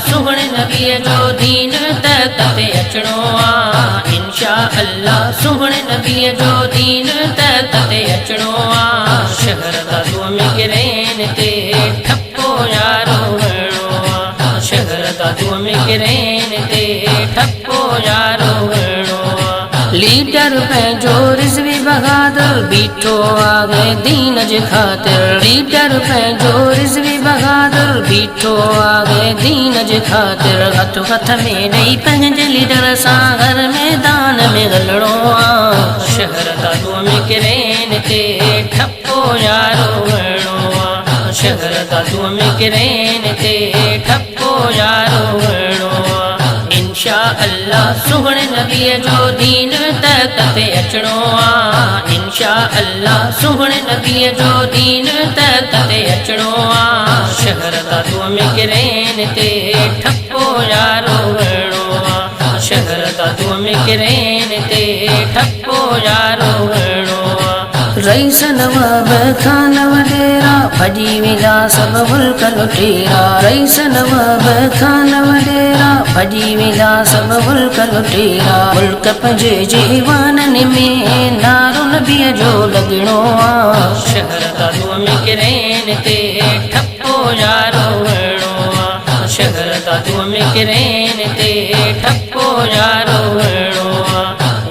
सुहणे नबीअ जो दीन त ते अचणो आ। इंशा अल्लाह सुहणे नबीअ जो दीन त ते अचणो आ। शहर दादूअ में गिरेन ते ठप्पो यारो हणो आ। शहर दादूअ में गिरेन ते ठप्पो यारो हणो आ। लीडर पंहिंजो रिज़वी बहादुर बीठो आहे दीन जे ख़ातिर। लीडर पंहिंजो रिज़वी बहादुर बीठो आहे दीन जे ख़ातिर। हथ हथ में ॾेई पंहिंजे लीडर सां हर मैदान में हलणो आ। शहर दादूअ में गिरेन ते ठप्पो यारो हणो आ। शहर दादूअ में गिरेन ते ठप्पो यारो हणो आ। इंशा अल्लाह सुहणे नबीअ जो दीन त ते अचणो आ। इंशा अल्लाह सुहणे नबीअ जो दीन त ते अचणो आ। शहर दादूअ में गिरेन ते ठप्पो यारो हणो आ। शहर दादूअ में गिरेन ते ठप्पो यारो हणो आ। रईस नवाब खान वडेरा भॼी वेंदा सभु मुल्क लुटेरा। रईस नवाब खान वडेरा भॼी वेंदा सभु मुल्क लुटेरा। मुल्क पंहिंजे जवाननि में नारो नबीअ जो लॻणो आ। शहर दादूअ में गिरेन ते ठप्पो यारो हणो आ। शहर दादूअ में गिरेन ते ठप्पो यारो हणो आ।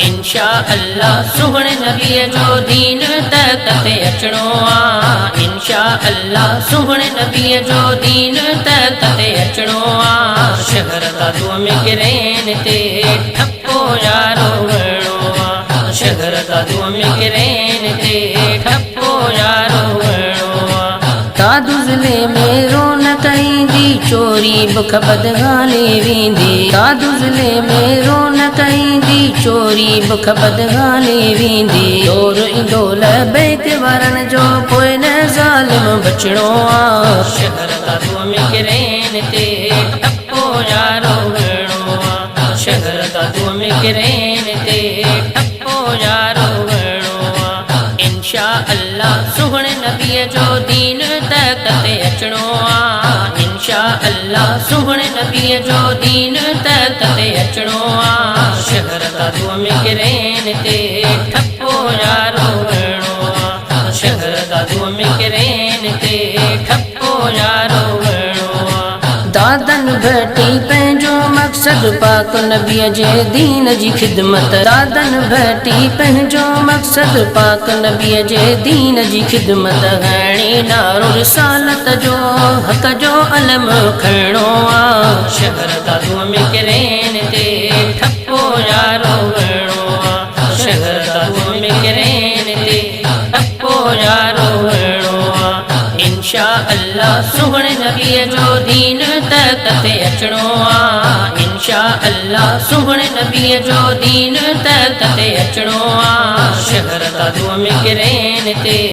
इंशा अल्लाह सुहणे नबीअ जो दीन त ते अचणो आ। इंशा अल्लाह सुहणे नबीअ जो दीन त ते अचणो आ। शहर दादूअ में गिरेन ते ठप्पो यारो हणो आ। शहर दादूअ में गिरेन ते ठप्पो यारो हणो आ। दादू ज़िले में रौनक ईंदी चोरी बुख बदहाली वेंदी। दादू ज़िले में रौनक ईंदी चोरी बुख बदहाली वेंदी। चोर ईंदो लबैक वारनि जो पोइ न ज़ालिम बचणो आ। शहर दादूअ में गिरेन ते ठप्पो यारो हणो आ। शहर दादूअ में गिरेन ते ठप्पो यारो हणो आ। इंशा अल्लाह सुहणे नबीअ जो दीन त ते अचणो आ। इंशा अल्लाह सुहणे नबीअ जो दीन त ते अचणो आ। शहर दादूअ में गिरेन ते ठप्पो यारो हणो आ। शहर दादूअ में गिरेन ते ठप्पो यारो हणो आ। दादन भट्टी पंहिंजो मक़सद पाक नबीअ जे दीन जी ख़िदमत। दादन भट्टी पंहिंजो मक़सद पाक नबीअ जे दीन जी ख़िदमत। हणी नारो रिसालत जो हक़ जो अलम खणो आ। शहर दादूअ में गिरेन ते ठप्पो यारो हणो आ। शहर दादूअ में गिरेन ते ठप्पो यारो हणो आ। इंशा अल्लाह सुहणे नबीअ जो दीन त ते अचणो आ। इंशा अल्लाह सुहणे नबीअ जो दीन त ते अचणो आ। शहर दादूअ में गिरेन ते